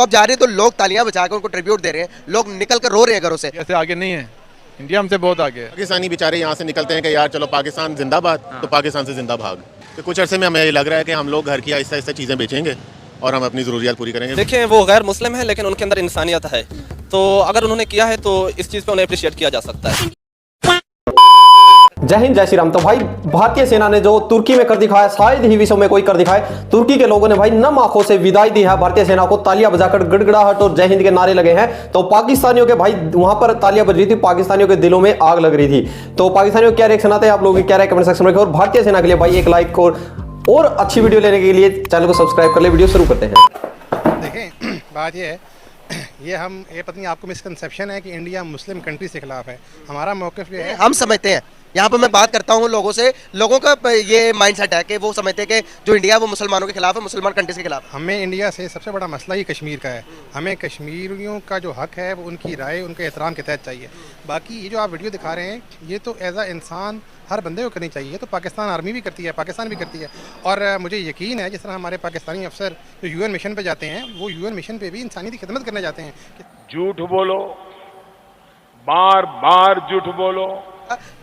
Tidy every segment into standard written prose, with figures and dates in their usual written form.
तो आप जा रहे हैं तो लोग तालियां बजाकर उनको ट्रिब्यूट दे रहे हैं, लोग निकल कर रो रहे हैं घरों से। ऐसे आगे नहीं है, इंडिया हमसे बहुत आगे है। पाकिस्तानी बेचारे यहाँ से निकलते हैं कि यार चलो पाकिस्तान जिंदाबाद, तो पाकिस्तान से जिंदा भाग। तो कुछ अरसे में हमें ये लग रहा है कि हम लोग घर की आहिस्ता आहिस्ता चीज़ें बेचेंगे और हम अपनी ज़रूरियात पूरी करेंगे। देखिए वो गैर मुस्लिम है लेकिन उनके अंदर इंसानियत है, तो अगर उन्होंने किया है तो इस चीज़ पे उन्हें अप्रिशिएट किया जा सकता है। जय हिंद जय श्री राम। तो भाई भारतीय सेना ने जो तुर्की में कर दिखाया, शायद ही विश्व में कोई कर दिखाए। तुर्की के लोगों ने भाई नम आंखों से विदाई दी है भारतीय सेना को, तालियां बजाकर गड़गड़ाहट और जय हिंद के नारे लगे हैं। तो पाकिस्तानियों के भाई वहां पर तालियां बज रही थी, पाकिस्तानियों के दिलों में आग लग रही थी। तो पाकिस्तानियों को क्या रिएक्शन आते हैं, आप लोगों की क्या राय कमेंट सेक्शन में रखें। और भारतीय सेना के लिए भाई एक लाइक और अच्छी वीडियो लेने के लिए चैनल को सब्सक्राइब कर ले। वीडियो शुरू करते हैं। देखें बात ये है, ये पता नहीं आपको मिसकंसेप्शन है कि इंडिया मुस्लिम कंट्री से खिलाफ है। हमारा मौक़िफ़ ये है, हम समझते हैं, यहाँ पर मैं बात करता हूँ लोगों से, लोगों का ये माइंडसेट है कि वो समझते हैं कि जो इंडिया है वो मुसलमानों के खिलाफ है, मुसलमान कंट्रीज के खिलाफ। हमें इंडिया से सबसे बड़ा मसला ही कश्मीर का है। हमें कश्मीरियों का जो हक़ है वो उनकी राय, उनके एहतराम के तहत चाहिए। बाकी ये जो आप वीडियो दिखा रहे हैं ये तो एज आ इंसान हर बंदे को करनी चाहिए। तो पाकिस्तान आर्मी भी करती है, पाकिस्तान भी करती है। और मुझे यकीन है जिस तरह हमारे पाकिस्तानी अफसर जो यूएन मिशन पे जाते हैं, वो यूएन मिशन पे भी इंसानी की खिदमत करने जाते हैं। झूठ बोलो, बार बार झूठ बोलो।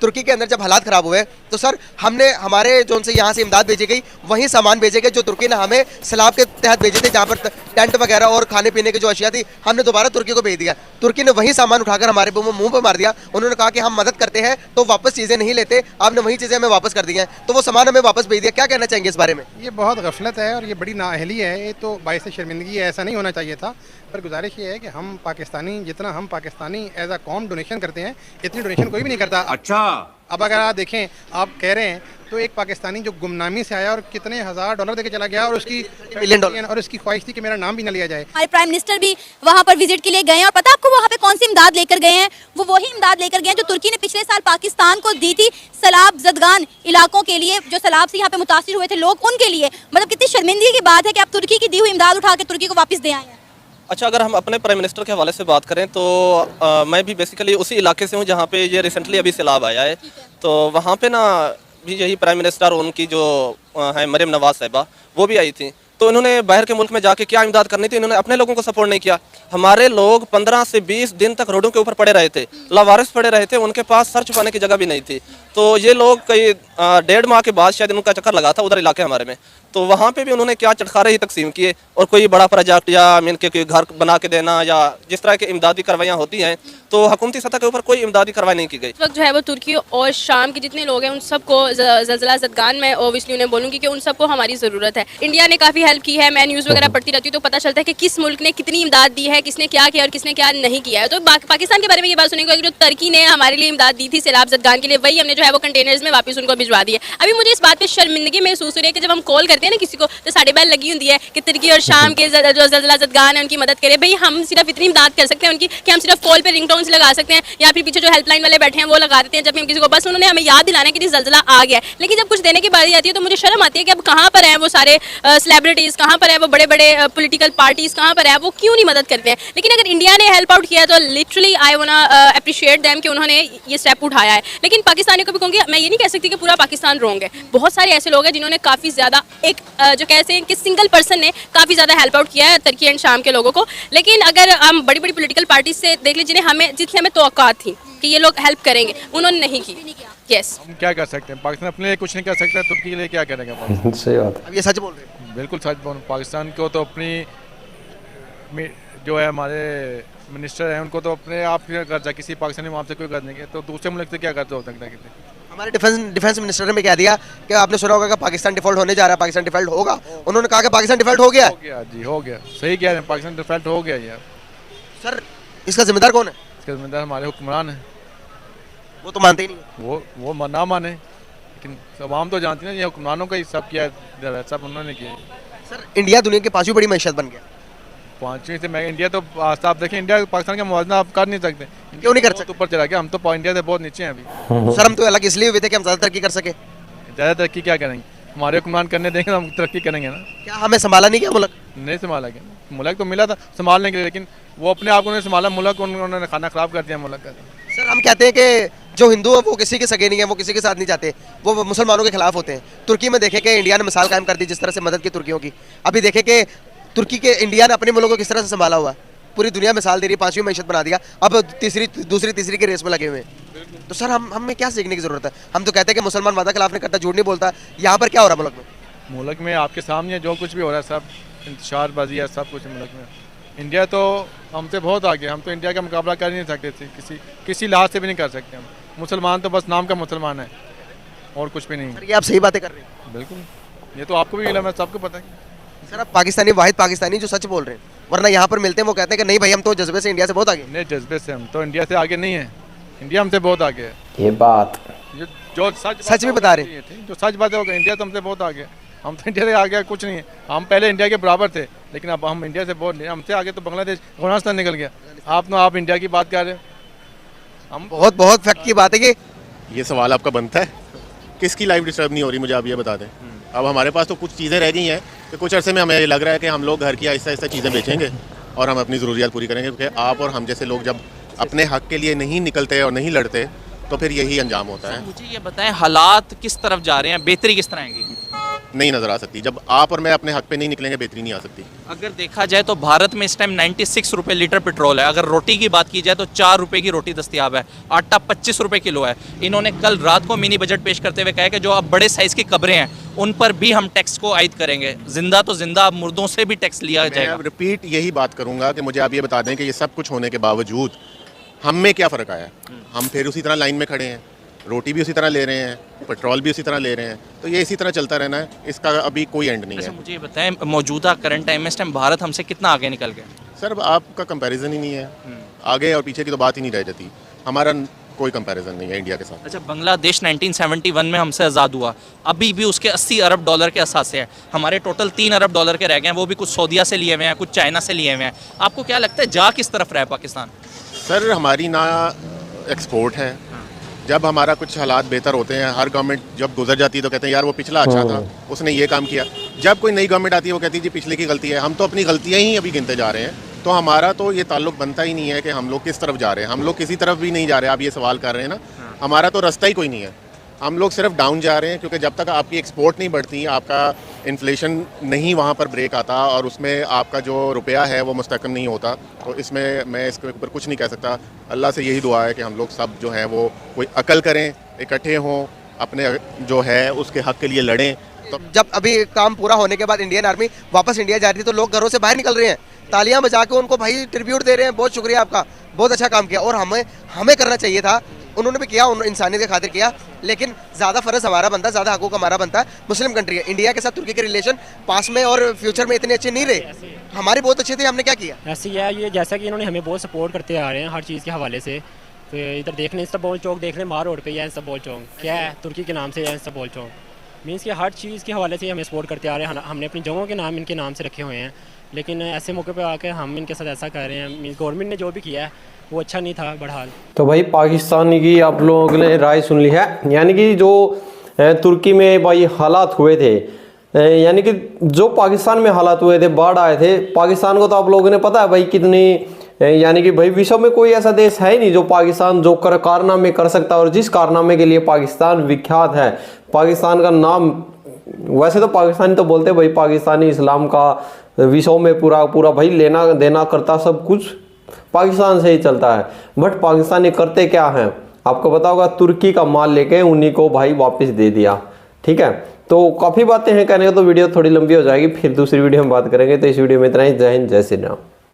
तुर्की के अंदर जब हालात खराब हुए तो सर हमने हमारे जो उनसे यहाँ से इमदाद भेजी गई, वहीं सामान भेजे गए जो तुर्की ने हमें सैलाब के तहत भेजे थे, जहाँ पर टेंट वगैरह और खाने पीने की जो अशिया थी हमने दोबारा तुर्की को भेज दिया। तुर्की ने वही सामान उठाकर हमारे मुंह पे मार दिया। उन्होंने कहा कि हम मदद करते हैं तो वापस चीज़ें नहीं लेते, आपने वही चीज़ें हमें वापस कर दी हैं, तो वो सामान हमें वापस भेज दिया। क्या कहना चाहेंगे इस बारे में? ये बहुत गफलत है और ये बड़ी नाअहली है। ये तो बाइस शर्मिंदगी है, ऐसा नहीं होना चाहिए था। पर गुजारिश ये है कि हम पाकिस्तानी, जितना हम पाकिस्तानी एज अ कॉम डोनेशन करते हैं, इतनी डोनेशन कोई भी नहीं करता। अच्छा, अब अगर आप देखें, आप कह रहे हैं तो एक पाकिस्तानी जो गुमनामी से आया और कितने $1000 देके चला गया और उसकी $1 मिलियन और उसकी ख्वाहिश थी कि मेरा नाम भी ना लिया जाए। हमारे प्राइम मिनिस्टर भी वहां पर विजिट के लिए गए हैं और पता आपको वहां पे कौन सी इमदाद लेकर गए हैं? वो वही इमदाद लेकर गए हैं जो तुर्की ने पिछले साल पाकिस्तान को दी थी, सैलाब ज़दगान इलाकों के लिए, जो सैलाब से यहाँ पे मुतासिर हुए थे लोग, उनके लिए। मतलब कितनी शर्मिंदगी की बात है कि आप तुर्की की दी हुई इमदाद उठा के तुर्की को वापस दे आए हैं। अच्छा, अगर हम अपने प्राइम मिनिस्टर के हवाले से बात करें तो मैं भी बेसिकली उसी इलाके से हूँ जहाँ पे ये रिसेंटली अभी सैलाब आया है। तो वहाँ पे ना भी यही प्राइम मिनिस्टर और उनकी जो है मरियम नवाज साहिबा, वो भी आई थी। तो इन्होंने बाहर के मुल्क में जाके क्या इमदाद करनी थी, इन्होंने अपने लोगों को सपोर्ट नहीं किया। हमारे लोग 15 से 20 दिन तक रोडों के ऊपर पड़े रहे थे, लावारिस पड़े रहे थे, उनके पास सर छुपाने की जगह भी नहीं थी। तो ये लोग कई 1.5 माह के बाद शायद उनका चक्कर लगा था उधर इलाके हमारे में, तो वहाँ पे भी उन्होंने क्या चटखारे ही तकसीम किए और कोई बड़ा प्रोजेक्ट या मीन के कोई घर बना के देना या जिस तरह की इमदादी कार्रवाइयाँ होती हैं, तो हुकूमती सतह के ऊपर कोई इमदादी कार्रवाई नहीं की गई। इस वक्त जो है वो तुर्की और शाम के जितने लोग हैं उन सबको ज़लज़ला ज़दगान में ओबियसली उन्हें बोलूँगी कि उन सबको हमारी ज़रूरत है। इंडिया ने काफ़ी हेल्प की है, मैं न्यूज़ वगैरह पढ़ती रहती हूँ तो पता चलता है कि किस मुल्क ने कितनी इमदाद दी है, किसने क्या किया और किसने क्या नहीं किया है। तो पाकिस्तान के बारे में ये बात सुनेंगे कि जो तुर्की ने हमारे लिए इमदाद दी थी सैलाब ज़दगान के लिए, वही हमने जो है वो कंटेनर्स में वापस उनको भिजवा दिया। अभी मुझे इस बात पर शर्मिंदगी महसूस हो रही है कि जब हम कॉल करते हैं ना किसी को तो साढ़े बैल लगी होती है कि तुर्की और शाम के जो ज़लज़ला ज़दगान है उनकी मदद करें। भाई हम सिर्फ इतनी इमदाद कर सकते हैं उनकी कि हम सिर्फ कॉल पे रिंगटोन्स लगा सकते हैं या फिर पीछे जो हेल्पलाइन वाले बैठे हैं वो लगा देते हैं जब हम किसी को, बस उन्होंने हमें याद दिलाना है कि ज़लज़ला आ गया है। लेकिन जब कुछ देने की बारी आती है तो मुझे शर्म आती है कि अब कहाँ पर हैं वो सारे सेलिब्रिटीज़, कहाँ पर है वो बड़े बड़े पॉलिटिकल पार्टीज़, कहाँ पर है वो, क्यों नहीं मदद करते हैं। लेकिन अगर इंडिया ने हेल्प आउट किया तो लिटरली आई वांना अप्रिशिएट देम कि उन्होंने ये स्टेप उठाया है। लेकिन पाकिस्तानियों को भी कहूँगी, मैं ये नहीं कह सकती कि पूरा पाकिस्तान रोंग है। बहुत सारे ऐसे लोग हैं जिन्होंने काफ़ी ज़्यादा एक जो कहते हैं कि सिंगल पर्सन ने काफ़ी ज़्यादा हेल्प आउट किया है तुर्की एंड शाम के लोगों को। लेकिन अगर हम बड़ी बड़ी पॉलिटिकल पार्टी से देख लीजिए जिससे हमें तवक्कुआत थी कि ये लोग हेल्प करेंगे, उन्होंने नहीं की। यस, हम क्या कर सकते हैं, पाकिस्तान अपने लिए कुछ नहीं कर सकता, तुर्की के लिए क्या करेंगे? सही बात। अब ये सच बोल रहे हैं? बिल्कुल सच बोल। पाकिस्तान को तो अपनी जो है हमारे मिनिस्टर हैं उनको तो अपने आप का कर्जा, किसी पाकिस्तानी वहाँ से कोई कर्ज नहीं है, तो दूसरे मुल्क से क्या कर्जा हो सकता है किसी? हमारे डिफेंस मिनिस्टर ने कह दिया कि आपने सुना होगा कि पाकिस्तान डिफॉल्ट होने जा रहा है, पाकिस्तान डिफॉल्ट होगा। उन्होंने कहा कि पाकिस्तान डिफॉल्ट हो गया जी, हो गया। सही कह रहे हैं, पाकिस्तान डिफॉल्ट हो गया यार। सर इसका जिम्मेदार कौन है? इसका जिम्मेदार हमारे हुक्मरान है। वो तो मानते ही नहीं। वो ना माने, लेकिन आवाम तो जानती है ना, ये हुक्मरानों का ही सब किया है, सब उन्होंने किया। सर इंडिया दुनिया की 5वीं बड़ी मैशत बन गया। 5वीं से मैं इंडिया तो आप देखें, इंडिया पाकिस्तान का मुआवजा आप कर नहीं सकते। क्यों नहीं कर सकते? ऊपर चला गया, हम तो इंडिया से बहुत नीचे हैं अभी। सर हम तो अलग इसलिए हुए थे कि हम ज़्यादा तरक्की कर सके। ज़्यादा तरक्की क्या करेंगे? हमारे हुक्मरान करने देंगे तो हम तरक्की करेंगे ना। क्या हमें संभाला नहीं क्या मुल्क? नहीं संभाला गया, मुल्क तो मिला था संभालने के लिए, लेकिन वो अपने आप को नहीं संभाला, मुल्क उन्होंने खाना खराब कर दिया मुल्क का। सर हम कहते हैं कि जो हिंदू है वो किसी के सगे नहीं है, वो किसी के साथ नहीं जाते, वो मुसलमानों के खिलाफ होते हैं। तुर्की में देखे कि इंडिया ने मिसाल कायम कर दी जिस तरह से मदद की तुर्कियों की। अभी देखे कि तुर्की के इंडिया ने अपने मुल्क को किस तरह से संभाला हुआ है, पूरी दुनिया मिसाल दे रही है, 5वीं मैशत बना दिया, अब दूसरी की रेस में लगे हुए हैं। तो सर हमें क्या सीखने की जरूरत है? हम तो कहते हैं कि मुसलमान वादा खिलाफ नहीं करता, झूठ नहीं बोलता, यहाँ पर क्या हो रहा है मुल्क में? मुल्क में आपके सामने जो कुछ भी हो रहा है सब इंतशारबाजी है, सब कुछ मुल्क में। इंडिया तो हमसे बहुत आगे, हम तो इंडिया का मुकाबला कर ही नहीं सकते थे, किसी लिहाज से भी नहीं कर सकते हम। मुसलमान तो बस नाम का मुसलमान है और कुछ भी नहीं। सर ये आप सही बातें कर रहे हैं। बिल्कुल, ये तो आपको भी इल्म है, सबको पता है। सर आप पाकिस्तानी, वाहिद पाकिस्तानी जो सच बोल रहे हैं, वरना यहाँ पर मिलते हैं वो कहते हैं कि नहीं भाई हम तो जज्बे से इंडिया से बहुत आगे। नहीं, जज्बे से हम तो इंडिया से आगे नहीं है, इंडिया हमसे बहुत आगे है। ये बात जो सच भी बता रहे हैं। जो सच बात है इंडिया तो हमसे बहुत आगे है। हम तो इंडिया से आगे कुछ नहीं है, हम पहले इंडिया के बराबर थे, लेकिन अब हम इंडिया से बहुत नहीं, हमसे आगे तो बांग्लादेश, अफगानिस्तान निकल गया। आप इंडिया की बात कर रहे हैं, हम बहुत फैक्ट की बात है कि ये सवाल आपका बनता है, किसकी लाइफ डिस्टर्ब नहीं हो रही, मुझे आप ये बता दें। अब हमारे पास तो कुछ चीज़ें रह गई हैं कि कुछ अरसे में हमें ये लग रहा है कि हम लोग घर की आहिस्ता आहिस्ता चीज़ें बेचेंगे और हम अपनी ज़रूरियात पूरी करेंगे, क्योंकि आप और हम जैसे लोग जब अपने हक के लिए नहीं निकलते और नहीं लड़ते तो फिर यही अंजाम होता है। मुझे ये बताएं, हालात किस तरफ जा रहे हैं, बेहतरी किस तरह आएगी? नहीं नज़र आ सकती। जब आप और मैं अपने हक पे नहीं निकलेंगे बेहतरी नहीं आ सकती। अगर देखा जाए तो भारत में इस टाइम 96 रुपये लीटर पेट्रोल है। अगर रोटी की बात की जाए तो 4 रुपये की रोटी दस्तियाब है, आटा 25 रुपये किलो है। इन्होंने कल रात को मिनी बजट पेश करते हुए कहा है कि जो अब बड़े साइज़ की कब्रें हैं उन पर भी हम टैक्स को आयद करेंगे। जिंदा तो जिंदा, अब मुर्दों से भी टैक्स लिया जाएगा। मैं रिपीट यही बात करूँगा कि मुझे आप ये बता दें कि ये सब कुछ होने के बावजूद हम में क्या फ़र्क आया? हम फिर उसी तरह लाइन में खड़े हैं, रोटी भी उसी तरह ले रहे हैं, पेट्रोल भी उसी तरह ले रहे हैं, तो ये इसी तरह चलता रहना है, इसका अभी कोई एंड नहीं है। मुझे ये बताएं, मौजूदा करंट टाइम में इस टाइम भारत हमसे कितना आगे निकल गया? सर अब आपका कंपैरिजन ही नहीं है, आगे और पीछे की तो बात ही नहीं रह जाती। हमारा कोई कंपैरिजन नहीं है इंडिया के साथ। अच्छा, बांग्लादेश 1971 में हमसे आज़ाद हुआ, अभी भी उसके 80 अरब डॉलर के असासे हैं। हमारे टोटल 3 अरब डॉलर के रह गए हैं, वो भी कुछ सऊदीया से लिए हुए हैं, कुछ चाइना से लिए हुए हैं। आपको क्या लगता है जा किस तरफ रहा है पाकिस्तान? सर हमारी ना एक्सपोर्ट है, जब हमारा कुछ हालात बेहतर होते हैं, हर गवर्नमेंट जब गुजर जाती है तो कहते हैं यार वो पिछला अच्छा था, उसने ये काम किया। जब कोई नई गवर्नमेंट आती है वो कहती है जी पिछले की गलती है। हम तो अपनी गलतियाँ ही अभी गिनते जा रहे हैं, तो हमारा तो ये ताल्लुक बनता ही नहीं है कि हम लोग किस तरफ जा रहे हैं। हम लोग किसी तरफ भी नहीं जा रहे। आप ये सवाल कर रहे हैं ना, हमारा तो रास्ता ही कोई नहीं है। हम लोग सिर्फ डाउन जा रहे हैं, क्योंकि जब तक आपकी एक्सपोर्ट नहीं बढ़ती, आपका इन्फ्लेशन नहीं वहाँ पर ब्रेक आता और उसमें आपका जो रुपया है वो मुस्तकम नहीं होता, तो इसमें मैं इसके ऊपर कुछ नहीं कह सकता। अल्लाह से यही दुआ है कि हम लोग सब जो है वो कोई अकल करें, इकट्ठे हों, अपने जो है उसके हक़ के लिए लड़ें। तो जब अभी काम पूरा होने के बाद इंडियन आर्मी वापस इंडिया जा रही थी तो लोग घरों से बाहर निकल रहे हैं, तालियां बजा के उनको भाई ट्रिब्यूट दे रहे हैं, बहुत शुक्रिया आपका, बहुत अच्छा काम किया। और हमें करना चाहिए था, उन्होंने भी किया, इंसानियत के खातिर किया, लेकिन ज़्यादा फ़र्ज हमारा बनता है, ज़्यादा हकूक़ हमारा बनता है। मुस्लिम कंट्री है, इंडिया के साथ तुर्की के रिलेशन पास में और फ्यूचर में इतने अच्छे नहीं रहे, हमारे बहुत अच्छे थे। हमने क्या किया? ऐसे ही है ये, जैसा कि इन्होंने हमें बहुत सपोर्ट करते आ रहे हैं हर चीज़ के हवाले से। तो इधर देख लें इस्तांबुल चौक, देख लें मार रोड पे है इस्तांबुल चौक, क्या है तुर्की के नाम से है इस्तांबुल चौक। मीन्स कि हर चीज़ के हवाले से हमें सपोर्ट करते आ रहे हैं। हमने अपनी जगहों के नाम इनके नाम से रखे हुए हैं, लेकिन ऐसे मौके पे आके हम इनके साथ ऐसा कर रहे हैं। मीन्स गवर्नमेंट ने जो भी किया है वो अच्छा नहीं था बहरहाल। तो भाई पाकिस्तान की आप लोगों ने राय सुन ली है, यानी कि जो तुर्की में भाई हालात हुए थे, यानी कि जो पाकिस्तान में हालात हुए थे, बाढ़ आए थे, पाकिस्तान को तो आप लोगों ने पता है भाई कितनी, यानी कि भाई विश्व में कोई ऐसा देश है ही नहीं जो पाकिस्तान जो कारनामे कर सकता है, और जिस कारनामे के लिए पाकिस्तान विख्यात है। पाकिस्तान का नाम, वैसे तो पाकिस्तानी तो बोलते भाई पाकिस्तानी इस्लाम का विश्व में पूरा भाई लेना देना करता, सब कुछ पाकिस्तान से ही चलता है। बट पाकिस्तानी करते क्या हैं आपको पता होगा, तुर्की का माल लेके उन्हीं को भाई वापस दे दिया। ठीक है, तो काफ़ी बातें हैं कहने को, तो वीडियो थोड़ी लंबी हो जाएगी, फिर दूसरी वीडियो में बात करेंगे। तो इस वीडियो में इतना ही। जय हिंद, जय श्री राम।